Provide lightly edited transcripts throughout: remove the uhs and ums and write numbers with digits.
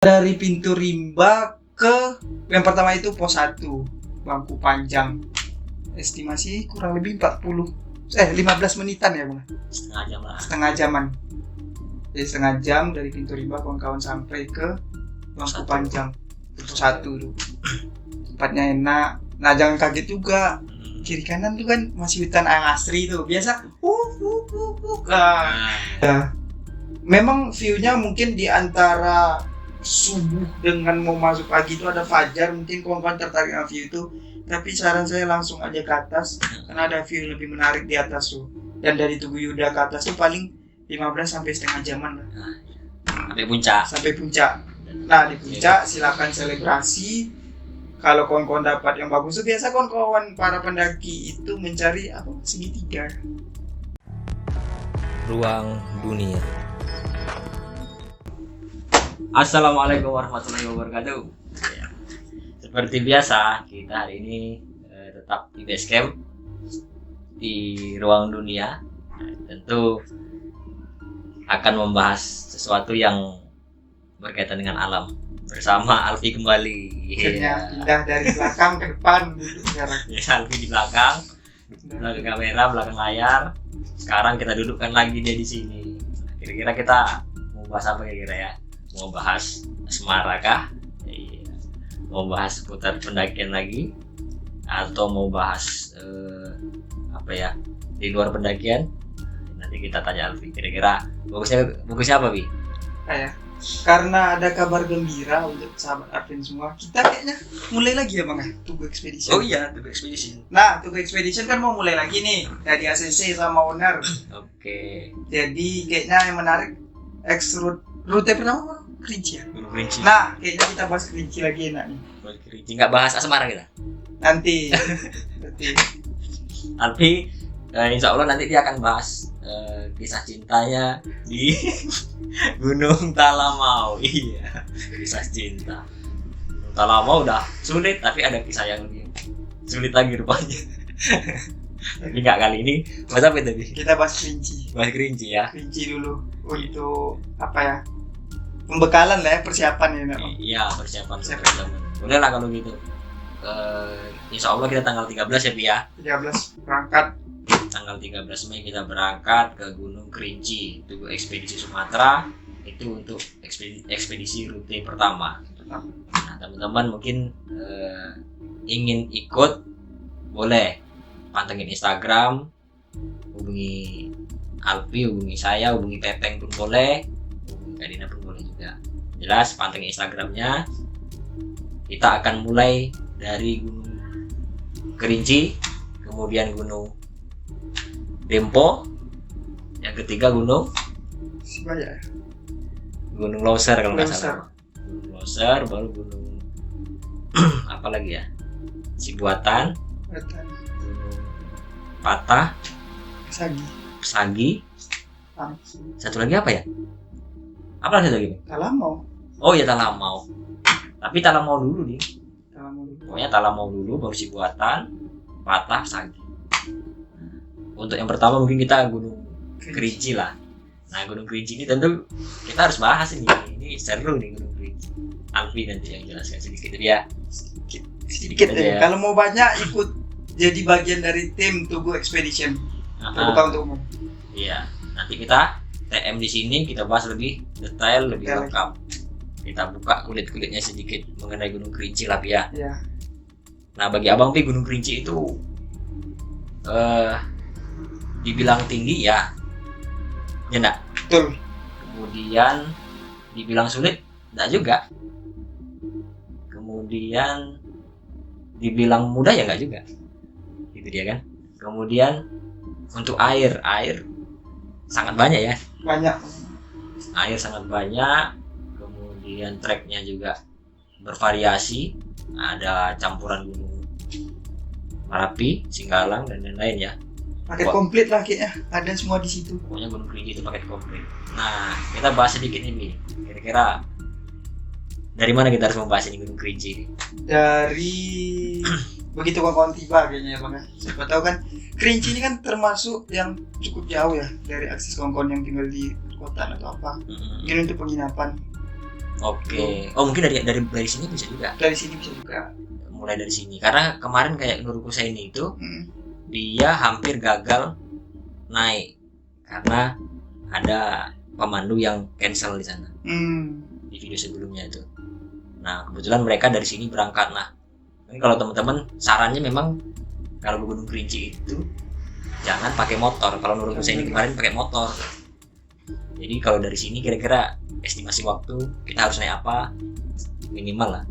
Dari pintu rimba ke yang pertama itu pos 1 bangku panjang, estimasi kurang lebih 15 menitan ya Bang, setengah jam lah. setengah jaman. Jadi setengah jam dari pintu rimba kawan-kawan sampai ke bangku panjang pos 1 tuh. Tempatnya enak. Nah jangan kaget juga, kiri kanan tuh kan masih hutan asri tuh biasa. Memang view-nya mungkin di antara subuh dengan mau masuk pagi itu ada fajar, mungkin kawan-kawan tertarik dengan view itu, tapi saran saya langsung aja ke atas karena ada view lebih menarik di atas tuh. Dan dari Tugu Yuda ke atas tuh paling 15 sampai setengah jaman lah Sampai puncak. puncak. Nah di puncak silakan selebrasi. Kalau kawan-kawan dapat yang bagus tuh biasa kawan-kawan para pendaki itu mencari segitiga. Ruang dunia. Assalamualaikum warahmatullahi wabarakatuh. Ya. Seperti biasa kita hari ini tetap di base camp di ruang dunia. Tentu akan membahas sesuatu yang berkaitan dengan alam bersama Alfi kembali. Akhirnya pindah dari belakang ke depan gitu sekarang. Ya, Alfi di belakang kamera, belakang layar. Sekarang kita dudukkan lagi dia di sini. Kira-kira kita mau bahas apa kira-kira ya? Mau bahas asmara kah? Iya. Mau bahas seputar pendakian lagi? Atau mau bahas di luar pendakian? Nanti kita tanya Alfi. Kira-kira bagusnya apa, Bi? Karena ada kabar gembira untuk sahabat Arvin semua, kita kayaknya mulai lagi ya Bang, Tugu Expedition. Oh iya, Tugu Expedition. Nah, Tugu Expedition kan mau mulai lagi nih dari ACC sama owner. Oke. Jadi kayaknya yang menarik rute pertama Kerinci ya. Gunung Kerinci. Nah, kayaknya kita bahas Kerinci lagi enak nih. Kerinci nggak bahas asmara kita. Nanti. Alfi, insya Allah nanti dia akan bahas kisah cintanya di Gunung Talamau. Iya, kisah cinta. Gunung Talamau udah sulit, tapi ada kisah yang lebih sulit lagi rupanya. Tapi nggak kali ini. Bahas apa tadi? Kita bahas Kerinci. Bahas Kerinci ya. Kerinci dulu untuk pembekalan lah ya, persiapan ya memang. Iya, persiapan teman. Boleh lah kalau gitu. Insya Allah kita tanggal 13 ya Pi ya. 13 berangkat. Tanggal 13 Mei kita berangkat ke Gunung Kerinci, Tugu Ekspedisi Sumatera. Itu untuk ekspedisi rute pertama. Nah, teman-teman mungkin ingin ikut, boleh pantengin Instagram, hubungi Alfi, hubungi saya, hubungi Teteng pun boleh, hubungi Kadina pun boleh juga. Jelas pantengin Instagramnya. Kita akan mulai dari Gunung Kerinci, kemudian Gunung Dempo, yang ketiga Gunung Sibaya. Gunung Loser kalau nggak Loser. salah. Gunung Loser, baru Gunung apa lagi ya? Cibuatan, Gunung Patah, Pesagi. Satu lagi apa ya? Apa satu lagi? Talamau. Oh ya Talamau. Tapi Talamau dulu nih. Talamau dulu. Pokoknya Talamau dulu, baru Cibuatan, Patah, Pesagi. Untuk yang pertama mungkin kita Gunung Kerinci lah. Nah Gunung Kerinci ini tentu kita harus bahas ini. Ini seru nih Gunung Kerinci. Alfi nanti yang jelaskan sedikit ya. Sedikit aja. Kalau mau banyak ikut jadi bagian dari tim Tugu Expedition. Terbuka untuk umum. Iya. Nanti kita TM di sini kita bahas lebih detail, lebih lengkap. Kita buka kulit-kulitnya sedikit mengenai Gunung Kerinci lah ya. Iya. Nah bagi Abang Pi, Gunung Kerinci itu dibilang tinggi ya enggak? Betul. Kemudian dibilang sulit enggak juga. Kemudian dibilang mudah ya enggak juga. Gitu dia kan. Kemudian untuk air sangat banyak ya. Banyak. Air sangat banyak. Kemudian treknya juga bervariasi. Ada campuran gunung Merapi, Singgalang dan lain-lain ya. Paket komplit lah kayaknya, ada semua di situ. Pokoknya Gunung Kerinci itu paket komplit. Nah, kita bahas sedikit ini. Kira-kira dari mana kita harus membahas ini Gunung Kerinci ini? Dari begitu kawan-kawan tiba kayaknya ya Bang. Siapa tahu kan Kerinci ini kan termasuk yang cukup jauh ya dari akses kawan-kawan yang tinggal di kota atau apa. Mungkin untuk penginapan. Oke. Oh mungkin dari sini bisa juga. Dari sini bisa juga. Mulai dari sini. Karena kemarin kayak Nur Husaini itu Hmm. dia hampir gagal naik karena ada pemandu yang cancel di sana Hmm. di video sebelumnya itu. Nah kebetulan mereka dari sini berangkat. Nah ini kalau teman-teman sarannya memang kalau ke Gunung Kerinci itu jangan pakai motor. Kalau Nur Husaini kemarin pakai motor. Jadi kalau dari sini kira-kira estimasi waktu kita harus naik apa minimal lah.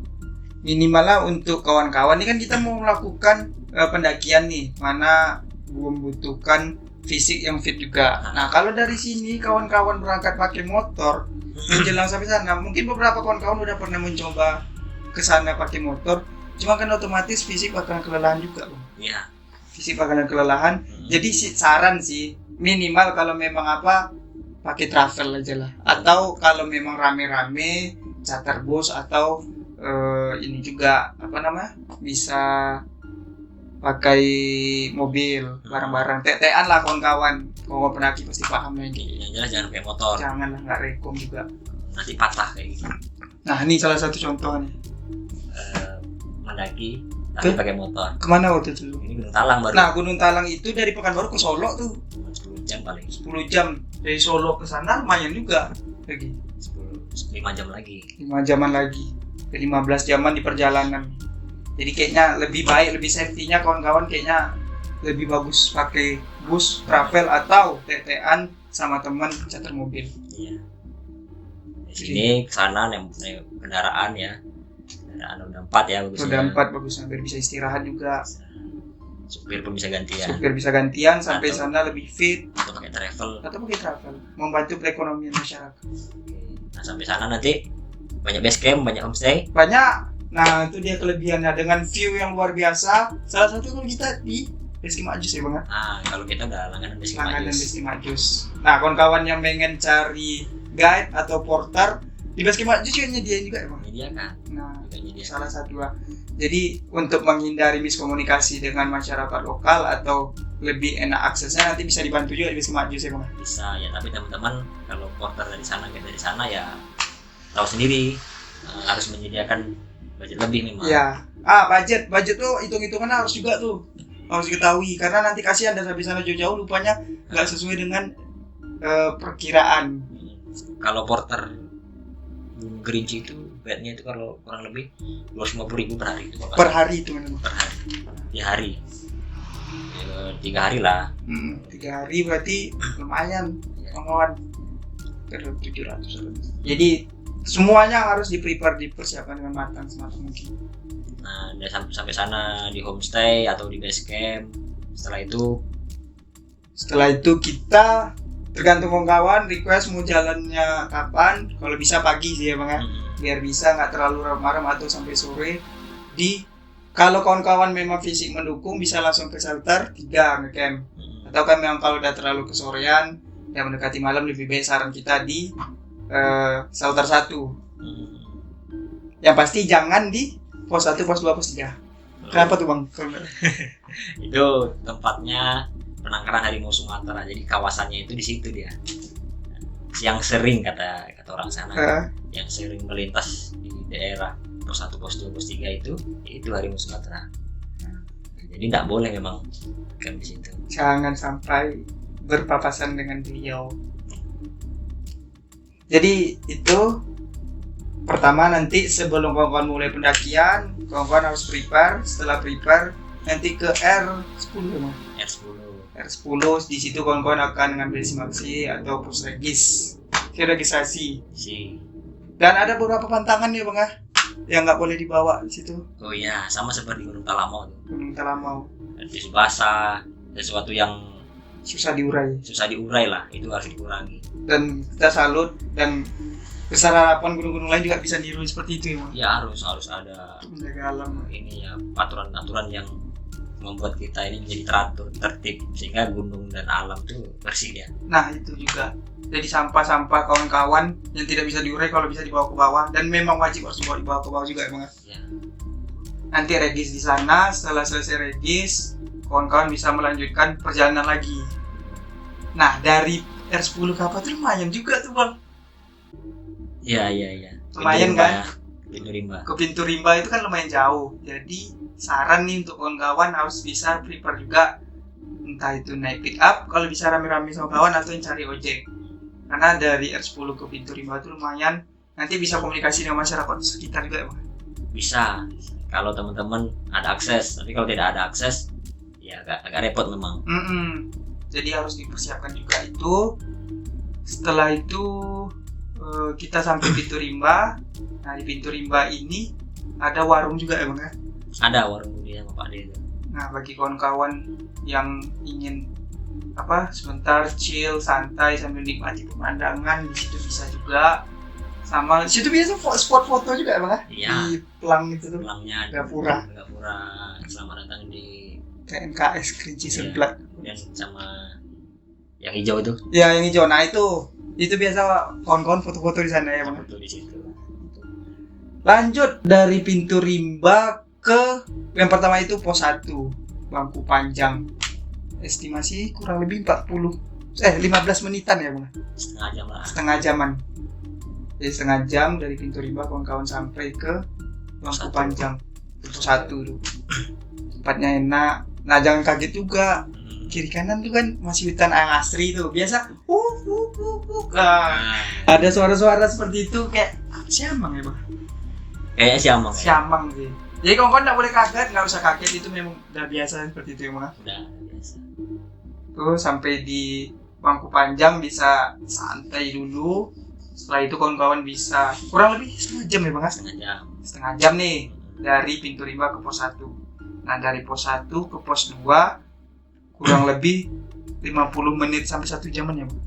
Minimal lah untuk kawan-kawan ini kan kita mau melakukan pendakian nih, mana membutuhkan fisik yang fit juga. Nah kalau dari sini kawan-kawan berangkat pakai motor menjelang sampai sana, mungkin beberapa kawan-kawan udah pernah mencoba ke sana pakai motor, cuma kan otomatis fisik bakalan kelelahan juga, Bang. Iya. Fisik bakalan kelelahan. Jadi saran sih minimal kalau memang apa pakai travel aja lah, atau kalau memang rame-rame charter bus atau ini juga apa namanya bisa pakai mobil bareng-bareng TT-an lah kawan-kawan pendaki pasti paham lah ini. Yang jelas jangan pakai motor. Jangan lah, nggak rekom juga. Nanti patah kayak gitu. Nah ini salah satu contoh nih. Mendaki tapi pakai motor. Kemana waktu itu? Ini Gunung Talang baru. Nah Gunung Talang itu dari Pekanbaru ke Solo tuh 10 jam paling. 10 jam dari Solo ke sana lumayan juga lagi. 5 jam lagi. 5 jaman lagi. 15 jaman di perjalanan. Jadi kayaknya lebih baik, lebih safety-nya kawan-kawan kayaknya lebih bagus pakai bus travel atau TT-an sama teman charter mobil. Iya. Di sini ke sana naik kendaraan ya. Kendaraan udah 4 ya bagusnya. Udah 4 bagusnya biar bisa istirahat juga. Supir pun bisa gantian. Supir bisa gantian sampai Atau- sana lebih fit Atau pakai travel. atau pakai travel membantu perekonomian masyarakat. Nah sampai sana nanti banyak base camp, banyak homestay. Banyak. Nah itu dia kelebihannya dengan view yang luar biasa. Salah satu kalau kita di Base Camp Ajus ya Bang. Nah kalau kita udah langganan base camp Langganan Ajus. Base Camp Ajus. Nah kawan-kawan yang pengen cari guide atau porter di Base Camp Ajus juga nyediain juga ya Bang. Menyediakan. Nah Juga menyediakan. salah satu lah. Jadi untuk menghindari miskomunikasi dengan masyarakat lokal atau lebih enak aksesnya nanti bisa dibantu juga di Base Camp Ajus ya Bang. Bisa ya, tapi teman-teman kalau porter dari sana ke dari sana ya tahu sendiri harus menyediakan budget lebih memang. Ya, budget tuh hitung-hitungan harus juga tuh harus diketahui karena nanti kasihan dan sampai sana jauh-jauh lupanya nggak sesuai dengan perkiraan. Kalau porter Gunung Kerinci itu bednya itu kalau kurang lebih 250.000 per hari itu kalau Per hari itu memang. per hari di hari 3 hari lah. 3 hari berarti lumayan kawan-kawan. 700 lebih. Jadi semuanya harus dipersiapkan dengan matang sematang mungkin. Nah udah sampai sana di homestay atau di base camp. Setelah itu kita tergantung kawan-kawan request mau jalannya kapan. Kalau bisa pagi sih ya Bang ya. Biar bisa nggak terlalu malam atau sampai sore. Kalau kawan-kawan memang fisik mendukung bisa langsung ke shelter 3 ngecamp. Atau kan memang kalau udah terlalu kesorean yang mendekati malam lebih baik saran kita di shelter 1. Yang pasti jangan di pos 1, pos 2, pos 3. Kenapa tuh Bang? Itu tempatnya penangkaran harimau Sumatera. Jadi kawasannya itu di situ dia. Yang sering kata orang sana, yang sering melintas di daerah pos 1, pos 2, pos 3 itu harimau Sumatera. Jadi tidak boleh memang camp di situ. Jangan sampai berpapasan dengan beliau. Jadi itu pertama nanti sebelum kawan-kawan mulai pendakian, kawan-kawan harus prepare. Setelah prepare nanti ke R10 ya, R10 di situ kawan-kawan akan ngambil simaksi atau pusregis, registrasi. Dan ada beberapa pantangan ya Bang ya, yang nggak boleh dibawa di situ. Oh iya, sama seperti Gunung Talamau. Gunung Talamau. Habis basah, sesuatu yang susah diurai lah, itu harus dikurangi. Dan kita salut dan kesarapan gunung-gunung lain juga bisa niru seperti itu ya Bang. Ya harus ada Menjaga alam. ini ya aturan-aturan yang membuat kita ini menjadi teratur, tertib sehingga gunung dan alam tuh bersih ya. Nah itu juga. Jadi sampah-sampah kawan-kawan yang tidak bisa diurai kalau bisa dibawa ke bawah dan memang wajib harus dibawa ke bawah juga ya Bang. Ya. Nanti regis di sana, setelah selesai regis, kawan-kawan bisa melanjutkan perjalanan lagi. Nah dari R10 ke apa tuh lumayan juga tuh Bang. Iya. lumayan kan. Pintu rimba. Ke pintu rimba itu kan lumayan jauh. Jadi saran nih untuk kawan-kawan harus bisa prepare juga, entah itu naik pick up kalau bisa rame-rame sama kawan atau yang cari ojek. Karena dari R10 ke pintu rimba itu lumayan, nanti bisa komunikasi dengan masyarakat sekitar juga ya Bang. Bisa kalau teman-teman ada akses, tapi kalau tidak ada akses ya agak repot memang. Jadi harus dipersiapkan juga itu. Setelah itu kita sampai pintu rimba. Nah di pintu rimba ini ada warung juga ya Bang ya? Ada warung di sama Pak De itu. Nah bagi kawan-kawan yang ingin sebentar chill santai sambil nikmati pemandangan, di situ bisa juga. Sama di situ biasa spot foto juga ya Bang ya? Iya. Di pelang itu tuh. Pelangnya Gapura. Selamat datang di KNKS Kerinci Sebelah. Kemudian sama yang hijau itu. Ya yang hijau. Nah itu biasa kawan-kawan foto-foto di sana ya Bang. Foto di situ. Lanjut dari pintu rimba ke yang pertama itu pos 1 bangku panjang, estimasi kurang lebih 15 menitan ya Bang. Setengah jam lah. Setengah jaman. Jadi setengah jam dari pintu rimba kawan-kawan sampai ke bangku panjang pos 1 tuh. Tempatnya enak. Nah jangan kaget juga, kiri kanan tuh kan masih hutan asri tuh. Biasa ada suara-suara seperti itu kayak siamang ya Bang. Kayaknya siamang. Siamang sih. Jadi kawan-kawan nggak boleh kaget, nggak usah kaget, itu memang udah biasa seperti itu ya Bang. Udah biasa. Tuh sampai di bangku panjang bisa santai dulu. Setelah itu kawan-kawan bisa kurang lebih setengah jam ya Bang. Setengah jam nih dari pintu rimba ke pos 1. Nah dari pos 1 ke pos 2 kurang lebih 50 menit sampai 1 jaman ya Bang.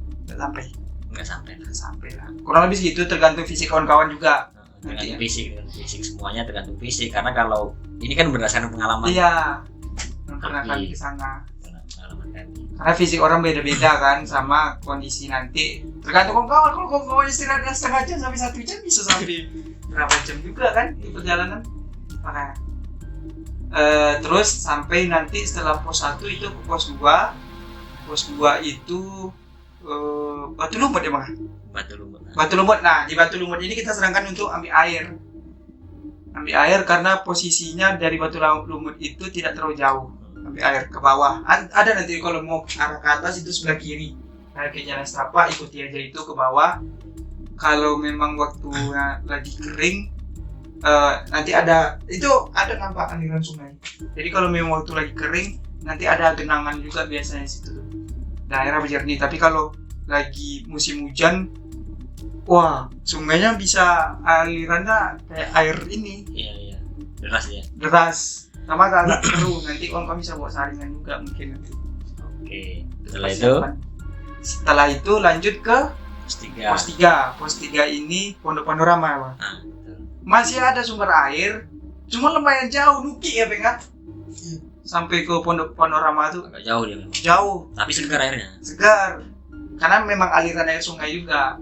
Nggak sampai lah. Kurang lebih segitu, tergantung fisik kawan-kawan juga. Tergantung fisik semuanya tergantung fisik, karena kalau ini kan berdasarkan pengalaman. Iya. Yang pernah kali ke sana. Pengalaman kami. Karena fisik orang beda-beda kan, sama kondisi nanti. Tergantung kawan-kawan, kalau kawan-kawan istirahatnya setengah jam sampai 1 jam bisa sampai berapa jam juga kan di perjalanan. Makanya. Terus sampai nanti setelah pos 1 itu ke pos 2. Pos 2 itu Batu Lumut ya Bang? Batu Lumut. Nah di Batu Lumut ini kita serangkan untuk ambil air karena posisinya dari Batu Lumut itu tidak terlalu jauh. Ambil air ke bawah. Ada nanti kalau mau arah ke atas itu sebelah kiri. Nah ke jalan setapak ikuti aja itu ke bawah. Kalau memang waktunya lagi kering, nanti ada nampak aliran sungai. Jadi kalau memang waktu lagi kering, nanti ada genangan juga biasanya situ. Daerah berjernih. Tapi kalau lagi musim hujan, wah sungainya bisa alirannya kayak air ini. Iya. Deras. Sama agak seru. Nanti kawan bisa bawa saringan juga mungkin. Oke. Setelah itu lanjut ke pos 3. Pos 3 ini Pondok Panorama Bang. Betul. Masih ada sumber air, cuma lumayan jauh, Nuki ya Bang. Sampai ke Pondok Panorama tuh agak jauh dia memang. Jauh. Tapi segar airnya. Segar. Karena memang aliran air sungai juga.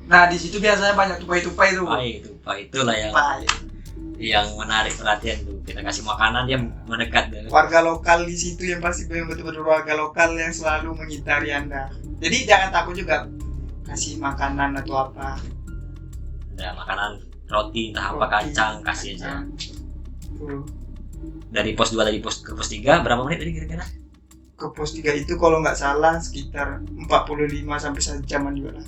Nah di situ biasanya banyak tupai-tupai tuh. Tupai itulah yang menarik perhatian tuh. Kita kasih makanan dia mendekat. Warga lokal di situ yang pasti betul-betul warga lokal yang selalu mengitari Anda. Jadi jangan takut juga kasih makanan atau apa. Ada makanan roti entah apa kacang kasih aja. Dari pos 2 tadi ke pos 3 berapa menit tadi kira-kira? Ke pos 3 itu kalau nggak salah sekitar 45 sampai 1 jaman juga lah.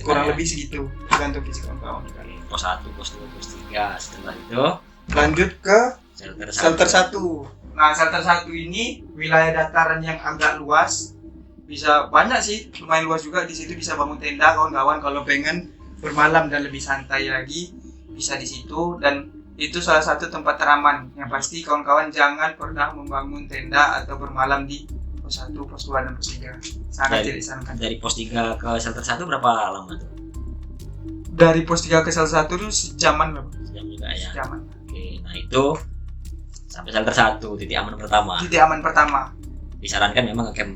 Kurang lebih segitu. Tergantung fisik kawan-kawan. Pos 1, pos 2, pos 3. Setelah itu lanjut ke shelter 1. Nah, shelter 1 ini wilayah dataran yang agak luas. Bisa banyak sih, lumayan luas juga. Di situ bisa bangun tenda kawan-kawan kalau pengen bermalam dan lebih santai lagi. Bisa di situ, dan itu salah satu tempat teraman. Yang pasti kawan-kawan jangan pernah membangun tenda atau bermalam di pos 1, pos 2, dan pos 3. Sangat tidak disarankan. Dari pos 3 ke shelter 1 berapa lama tuh? Dari pos 3 ke shelter 1 itu sejaman lah. Sejam juga ya. Sejaman. Oke, nah itu sampai shelter 1, titik aman pertama. Titik aman pertama. Disarankan memang ngecamp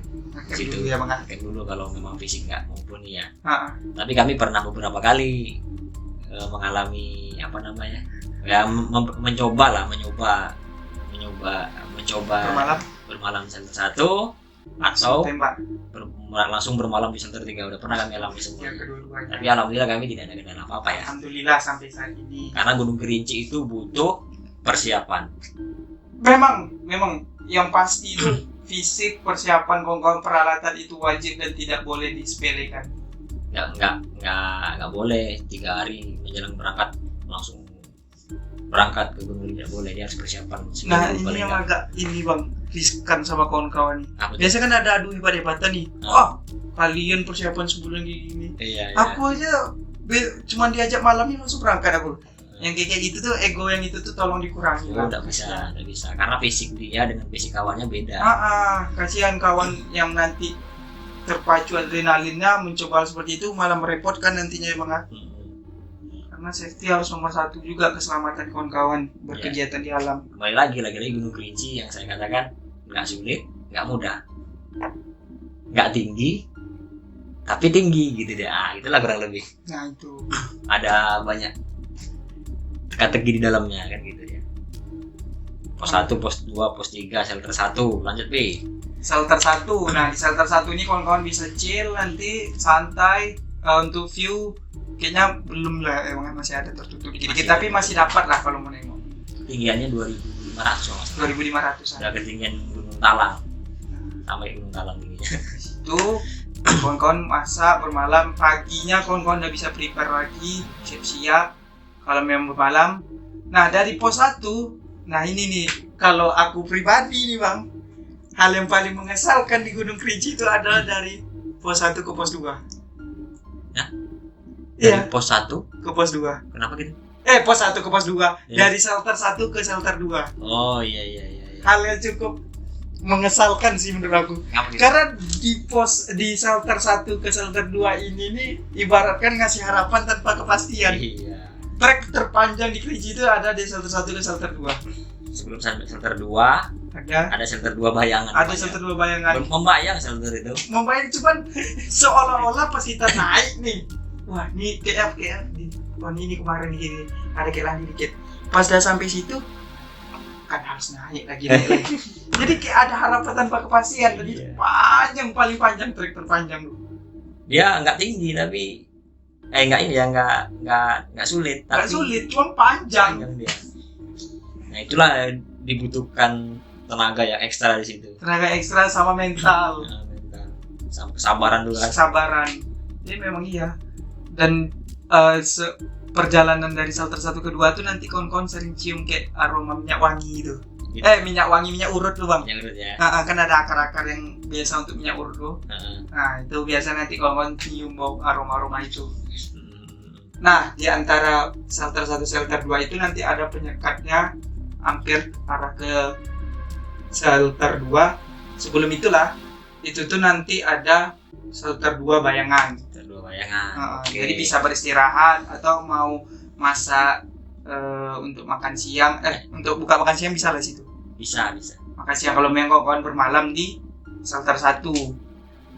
situ ya Bang. Ngecamp dulu kalau memang fisik nggak mumpuni ya. Tapi kami pernah beberapa kali mengalami mencoba bermalam shelter 1. atau tembak langsung bermalam di shelter 3. Udah pernah kami alami semua. yang kedua-duanya. Tapi alhamdulillah kami tidak ada kendala apa-apa ya. Alhamdulillah sampai saat ini. Karena Gunung Kerinci itu butuh persiapan. Memang yang pasti itu fisik, persiapan, kawan-kawan, peralatan itu wajib dan tidak boleh disepelekan. Nggak boleh 3 hari menjelang berangkat langsung berangkat ke gunung, tidak boleh. Dia harus persiapan. Nah ini yang agak ini bang riskan sama kawan-kawan nih. Biasa kan ada adu hebat-hebatan nih. Kalian persiapan sebulan gini. Iya. Aku aja cuman diajak malamnya langsung berangkat aku. Yang kayak gitu tuh ego yang itu tuh tolong dikurangi. Nggak bisa. Karena fisik dia dengan fisik kawannya beda. Kasihan kawan yang nanti terpacu adrenalinnya mencoba seperti itu malah merepotkan nantinya ya bang. Karena safety harus nomor 1 juga, keselamatan kawan-kawan berkegiatan di alam. Kembali lagi Gunung Kerinci yang saya katakan nggak sulit, nggak mudah, nggak tinggi, tapi tinggi gitu deh. Itulah kurang lebih. Nah itu. Ada banyak teka-teki di dalamnya kan gitu ya. Pos 1, pos 2, pos 3, shelter 1, lanjut Pi. Shelter 1. Nah di shelter 1 ini kawan-kawan bisa chill nanti santai. Untuk view kayaknya belum lah, emang masih ada tertutup dikit-dikit, tapi masih dapat lah kalau mau nengok. Tinggiannya 2.500 2.500 udah ketinggian Gunung Talang, sampai Gunung Talang tingginya. Itu kawan-kawan masak bermalam, paginya kawan-kawan udah bisa prepare lagi, siap-siap kalau memang bermalam. Nah dari pos 1, nah ini nih kalau aku pribadi nih bang, hal yang paling mengesalkan di Gunung Kerinci itu adalah dari pos 1 ke pos 2. Dari pos 1 ke pos 2. Kenapa gitu? Pos 1 ke pos 2. Ya. Dari shelter 1 ke shelter 2. Oh iya. Hal yang cukup mengesalkan sih menurut aku. Gitu? Karena di shelter 1 ke shelter 2 ini nih ibaratkan ngasih harapan tanpa kepastian. Iya. Trek terpanjang di Kerinci itu ada di shelter 1 ke shelter 2. Sebelum sampai shelter 2 ada shelter 2 bayangan. Ada shelter 2 bayangan. Membayang shelter itu. Membayang cuman seolah-olah pas kita naik nih. Wah, ini KF wah ini kemarin gini ada kelan dikit. Pas udah sampai situ kan harus naik lagi. Jadi kayak ada harapan tanpa kepastian. Tadi paling panjang trek terpanjang. Dia nggak tinggi tapi nggak sulit. Nggak sulit, cuma panjang dia. Nah itulah dibutuhkan tenaga yang ekstra di situ. Tenaga ekstra sama mental. Sama kesabaran juga. Kesabaran. Jadi memang iya. Dan perjalanan dari shelter 1 ke 2 tuh nanti kawan-kawan sering cium kayak aroma minyak wangi gitu. Minyak wangi, minyak urut tuh bang. Minyak urut ya. Kan ada akar-akar yang biasa untuk minyak urut tuh. Nah itu biasa nanti kawan-kawan cium bau aroma-aroma itu. Nah di antara shelter 1 shelter 2 itu nanti ada penyekatnya hampir arah ke shelter 2. Sebelum itulah itu tuh nanti ada shelter 2 bayangan. Okay. Jadi bisa beristirahat atau mau masak untuk makan siang, untuk buka makan siang bisa lah situ. Bisa. Makan siang kalau memang kawan bermalam di shelter 1.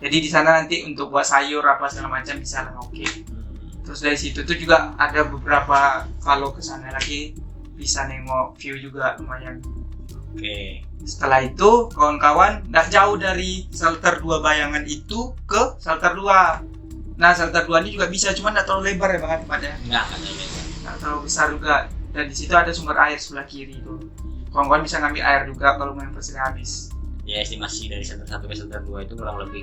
Jadi di sana nanti untuk buat sayur apa segala macam bisa lah, oke. Terus dari situ tuh juga ada beberapa kalau ke sana lagi bisa nengok view juga lumayan. Oke. Setelah itu kawan-kawan nggak jauh dari shelter 2 bayangan itu ke shelter 2. Nah shelter 2 ini juga bisa, cuma nggak terlalu lebar ya bang tempatnya. Nggak terlalu besar juga. Dan di situ ada sumber air sebelah kiri itu. Kawan-kawan bisa ngambil air juga kalau main pasirnya habis. Ya estimasi dari shelter 1 ke shelter 2 itu kurang lebih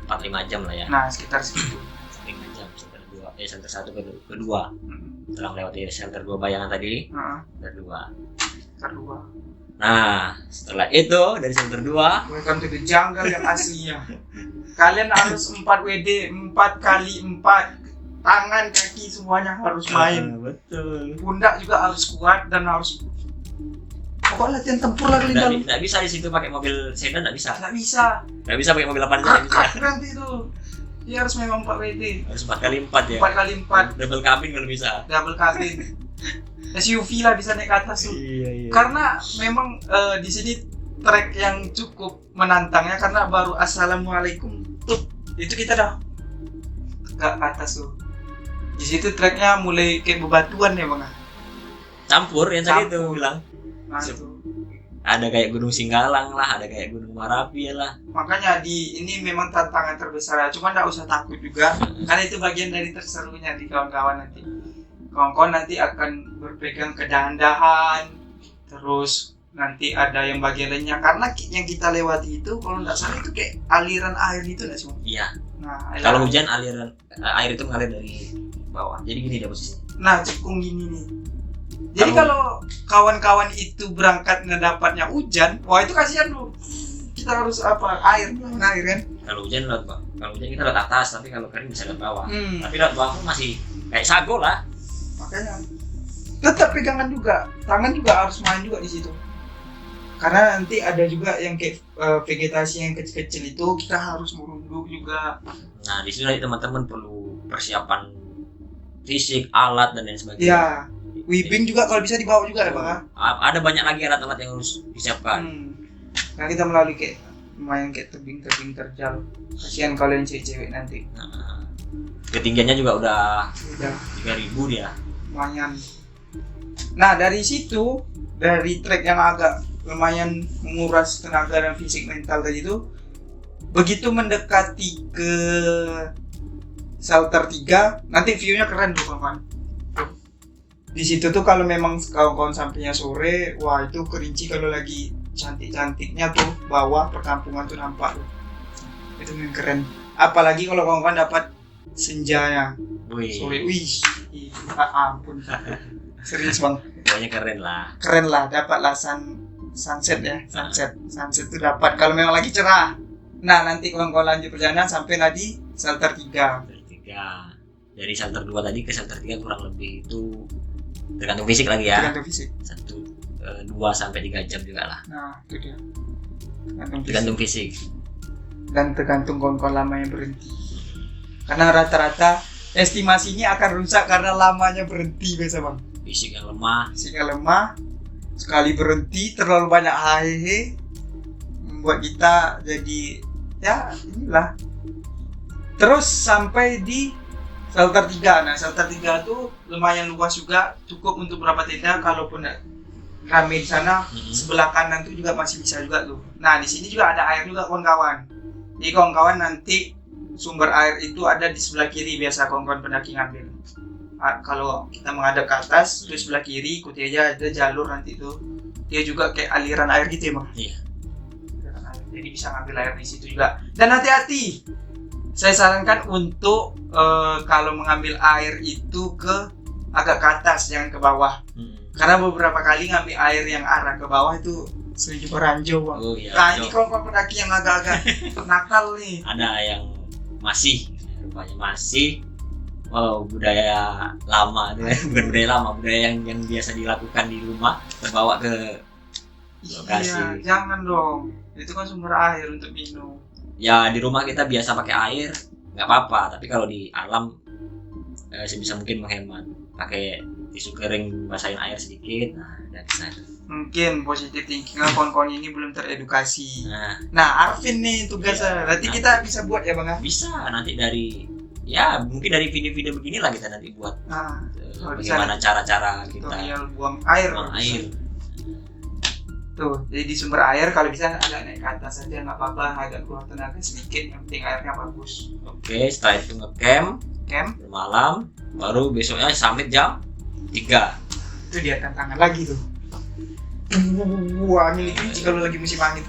4-5 jam lah ya. Nah sekitar segitu. 5 jam shelter 2, shelter 1 ke 2. Setelah melewati shelter 2 bayangan tadi, shelter 2. Nah, setelah itu dari shelter 2 welcome to the jungle yang aslinya. Kalian harus 4 WD, 4 kali 4. Tangan, kaki semuanya harus main. Betul. Pundak juga harus kuat dan harus pokoknya latihan tempur lah kalian. Nggak bisa di situ pakai mobil sedan, nggak bisa. Nggak bisa pakai mobil 8 jam bisa. Nanti tuh. Dia harus memang 4 WD. Harus 4 kali 4 ya. 4 kali 4. Double cabin kalau bisa. Double cabin. SUV lah bisa naik ke atas tuh. Iya. Karena memang di sini trek yang cukup menantangnya karena baru assalamualaikum tuh itu kita dah ke atas tuh. Di situ treknya mulai kayak bebatuan ya bang. Campur yang tadi itu bilang. Nah itu ada kayak Gunung Singgalang lah, ada kayak Gunung Marapi lah. Makanya ini memang tantangan terbesar, cuma nggak usah takut juga, karena itu bagian dari terserunya di kawan-kawan nanti. Kawan-kawan nanti akan berpegang ke dahan-dahan, terus nanti ada yang bagian lainnya, karena yang kita lewati itu kalau nggak salah itu kayak aliran air gitu nggak sih? Iya. Nah, Kalau hujan aliran air itu mengalir dari bawah. Jadi gini dia posisinya. nah cekung gini nih. Jadi kalau kawan-kawan itu berangkat ngedapatnya hujan, wah itu kasihan loh. Kita harus air kan? Kalau hujan lewat bawah. Kalau hujan kita lewat atas, tapi kalau kering bisa lewat bawah. Hmm. Tapi lewat bawah pun masih kayak sago lah. Makanya tetap pegangan juga, tangan juga harus main juga di situ. Karena nanti ada juga yang kayak vegetasi yang kecil-kecil itu kita harus merunduk juga. Nah di sini teman-teman perlu persiapan fisik, alat dan lain sebagainya. Ya, webbing juga kalau bisa dibawa juga ya Bang. Ada banyak lagi alat-alat yang harus disiapkan. Nah kita melalui kayak lumayan kayak tebing-tebing terjal. Kasihan kalau yang cewek-cewek nanti. Nah, ketinggiannya juga udah 3000 dia. Lumayan. Nah dari situ, dari trek yang agak lumayan menguras tenaga dan fisik mental tadi itu, begitu mendekati ke shelter 3, nanti view-nya keren tuh kawan. Di situ tuh kalau memang kawan-kawan sampainya sore, wah itu Kerinci kalau lagi cantik-cantiknya tuh bawah perkampungan tuh nampak tuh. Itu yang keren. Apalagi kalau kawan-kawan dapat senjanya. Sore, wih, ampun. Serius Bang. Pokoknya keren lah. Keren lah, dapatlah sunset ya, sunset itu dapat kalau memang lagi cerah. Nah nanti kawan-kawan lanjut perjalanan sampai di shelter 3. Dari shelter 2 tadi ke shelter 3 kurang lebih itu tergantung fisik lagi ya. Tergantung fisik. 2 sampai 3 jam juga lah. Nah itu dia. Tergantung fisik. Dan tergantung kawan-kawan lama yang berhenti. Karena rata-rata estimasinya akan rusak karena lamanya berhenti biasa Bang. Fisik yang lemah. Sekali berhenti terlalu banyak hehehe membuat kita jadi ya inilah. Terus sampai di shelter 3. Nah shelter 3 tuh lumayan luas juga, cukup untuk beberapa tenda. Kalaupun rame di sana, sebelah kanan tuh juga masih bisa juga tuh. Nah di sini juga ada air juga kawan-kawan. Jadi kawan-kawan nanti sumber air itu ada di sebelah kiri, biasa kawan-kawan pendaki ngambil. Kalau kita menghadap ke atas, terus sebelah kiri ikuti aja ada jalur nanti tuh. Dia juga kayak aliran air gitu ya Bang. Iya. Jadi bisa ngambil air di situ juga. Dan hati-hati. Saya sarankan untuk kalau mengambil air itu agak ke atas, jangan ke bawah. Karena beberapa kali ngambil air yang arah ke bawah itu setuju peranjau Bang. Oh, iya, nah ini kawan-kawan pendaki yang agak-agak nakal nih. Ada yang rupanya masih budaya lama, bukan budaya lama, budaya yang biasa dilakukan di rumah terbawa ke lokasi. Iya, jangan dong. Itu kan sumber air untuk minum. Ya di rumah kita biasa pakai air, nggak apa-apa. Tapi kalau di alam sebisa mungkin menghemat. Pakai tisu kering basahin air sedikit. Nah, udah bisa. Mungkin positif thinking kawan-kawan ini belum teredukasi. Nah Arvin nih tugasnya. Nanti kita bisa buat ya Bang. Bisa nanti mungkin dari video-video beginilah kita nanti buat. Bagaimana cara-cara kita buang air. Tuh, jadi di sumber air kalau bisa agak naik ke atas saja nggak apa-apa, agak keluar tenaga sedikit, yang penting airnya bagus. Oke, setelah itu ngecamp, bermalam, baru besoknya summit jam 3. Itu dia tantangan lagi tuh. Wah, ini kalau lagi musim angin.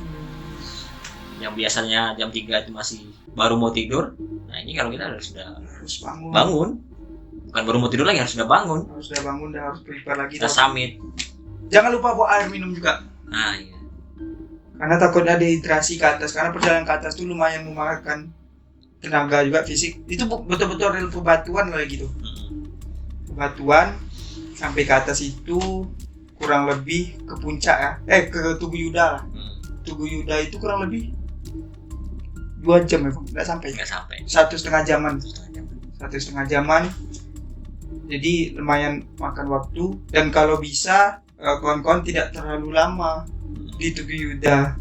Yang biasanya jam 3 itu masih baru mau tidur. Nah, ini kalau kita harus bangun. Bukan baru mau tidur lagi, harus sudah bangun. Harus prepare lagi. Kita summit. Jangan lupa bawa air minum juga. Nah, iya. Karena takutnya dehidrasi ke atas, karena perjalanan ke atas itu lumayan memakan tenaga juga fisik. Itu betul-betul real bebatuan lah gitu. Bebatuan sampai ke atas itu kurang lebih ke puncak ya. Ke Tugu Yuda lah. Tugu Yuda itu kurang lebih 2 jam ya, Bang. Enggak sampai. 1,5 jaman. 1,5 jaman. Jadi lumayan makan waktu, dan kalau bisa kawan-kawan tidak terlalu lama di Tugu Yuda.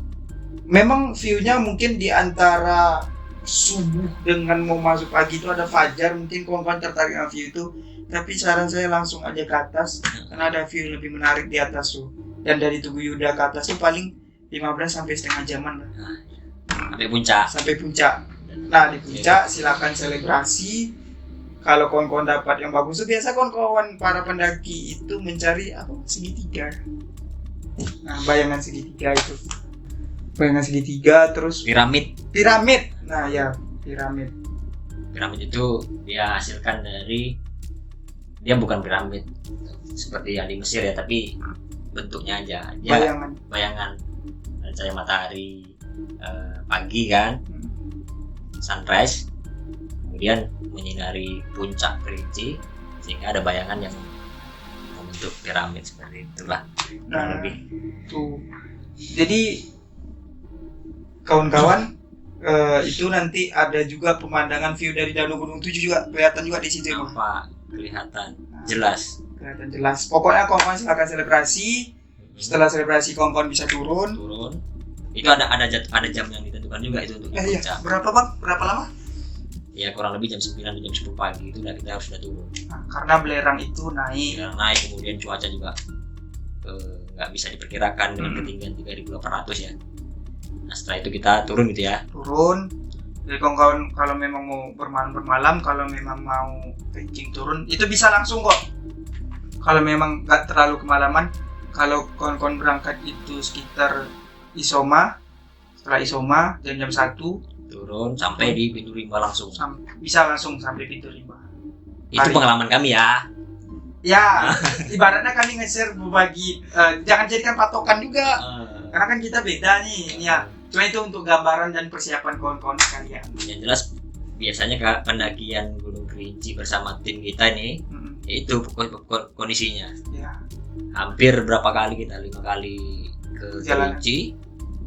Memang view-nya mungkin di antara subuh dengan mau masuk pagi itu ada fajar, mungkin kawan-kawan tertarik dengan view itu. Tapi saran saya langsung aja ke atas karena ada view lebih menarik di atas tuh. Dan dari Tugu Yuda ke atas tuh paling 15 sampai setengah jaman lah. Sampai puncak. Sampai puncak. Nah di puncak silakan selebrasi. Kalau kawan-kawan dapat yang bagus tuh biasa kawan-kawan para pendaki itu mencari apa segitiga. Nah bayangan segitiga itu. Bayangan segitiga terus Piramid. Nah ya piramid. Piramid itu dia hasilkan dari, dia bukan piramid seperti yang di Mesir ya, tapi bentuknya aja. Dia bayangan cahaya matahari pagi kan, sunrise, kemudian menyinari puncak Kerinci sehingga ada bayangan yang membentuk piramid seperti itulah. Nah, Lebih tuh. Jadi kawan-kawan itu nanti ada juga pemandangan view dari Danau Gunung 7 juga kelihatan juga di situ. apa kelihatan jelas. Kelihatan jelas. Pokoknya kawan-kawan silakan selebrasi. Setelah selebrasi kawan-kawan bisa turun. Itu ada jam yang ditentukan juga itu untuk Iya. puncak. Berapa bang? Berapa lama? Ya kurang lebih jam 9 atau jam 10 pagi itu kita harus sudah turun. Nah, karena belerang itu naik. Yang naik, kemudian cuaca juga nggak bisa diperkirakan dengan ketinggian 3.800 ya. Nah setelah itu kita turun gitu ya. Turun. Jadi kawan-kawan kalau memang mau bermalam, kalau memang mau kencing turun itu bisa langsung kok. Kalau memang nggak terlalu kemalaman, kalau kawan-kawan berangkat itu sekitar Isoma, setelah Isoma jam 1 turun sampai di Pintu Rimba langsung. Bisa langsung sampai Pintu Rimba. Itu pengalaman kami ya. Ya, ibaratnya kami nge-share berbagi, jangan jadikan patokan juga. Karena kan kita beda nih, ya. Cuma itu untuk gambaran dan persiapan kawan-kawan sekalian. Yang jelas biasanya pendakian Gunung Kerinci bersama tim kita ini, itu kondisinya. Ya. Hampir berapa kali kita 5 kali ke Kerinci,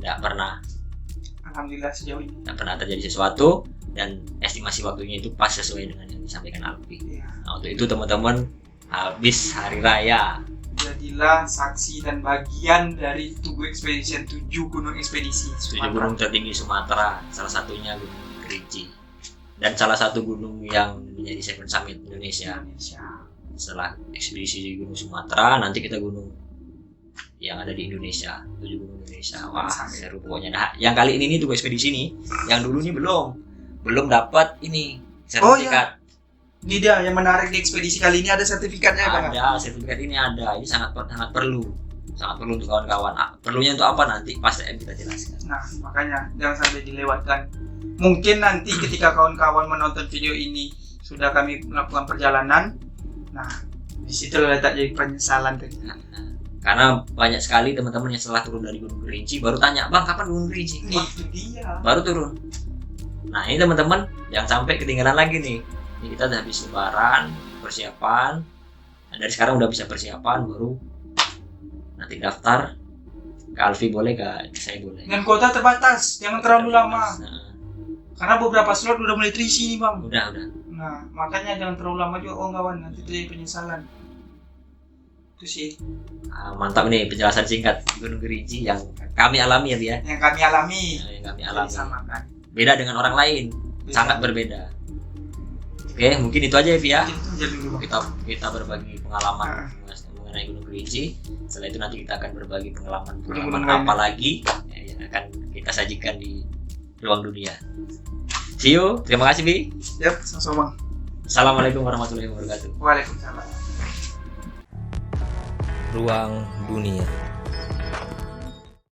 tidak pernah. Alhamdulillah sejauh ini tidak pernah terjadi sesuatu dan estimasi waktunya itu pas sesuai dengan yang disampaikan Alfi. ya. Nah untuk itu teman-teman habis hari raya Jadilah saksi dan bagian dari Tugu Expedition 7 Gunung Ekspedisi 7 gunung tertinggi Sumatera, salah satunya Gunung Kerinci dan salah satu gunung yang menjadi Seven Summit Indonesia. Setelah ekspedisi di Gunung Sumatera, nanti kita gunung yang ada di Indonesia, 7 gunung Indonesia. Wah seru pokoknya. Nah yang kali ini nih Tugu Ekspedisi nih, yang dulu nih belum dapat ini sertifikat. Ini dia yang menarik di ekspedisi kali ini, ada sertifikatnya kan? Ada, sertifikat ini ada. Ini sangat perlu untuk kawan-kawan. Perlunya untuk apa nanti pas kita jelaskan. Nah makanya jangan sampai dilewatkan. Mungkin nanti ketika kawan-kawan menonton video ini sudah kami melakukan perjalanan. Nah di situ letak jadi penyesalan tadi. Karena banyak sekali teman-teman yang setelah turun dari Gunung Kerinci baru tanya, bang kapan Gunung Kerinci? Wah, itu dia. Baru turun. Nah ini teman-teman jangan sampai ketinggalan lagi nih. Ini kita udah habis lebaran, persiapan. Nah, dari sekarang udah bisa persiapan, baru nanti daftar. Kak Alfi boleh, Kak saya boleh. Dengan kuota terbatas, jangan terlalu lama. Nah, karena beberapa slot udah mulai terisi nih bang. Udah. Nah makanya jangan terlalu lama juga kawan, nanti terjadi penyesalan. Itu sih. Mantap nih penjelasan singkat Gunung Kerinci yang kami alami ya Bi ya. Yang kami alami. Yang kami alami. Disamakan. Beda dengan orang lain, sangat berbeda. Oke, mungkin itu aja ya Bi ya. Kita berbagi pengalaman mengenai Gunung Kerinci. Setelah itu nanti kita akan berbagi pengalaman apa lagi yang akan kita sajikan di ruang dunia. See you. Terima kasih Bi. Yap, sama-sama. Assalamualaikum warahmatullahi wabarakatuh. Waalaikumsalam. Ruang dunia.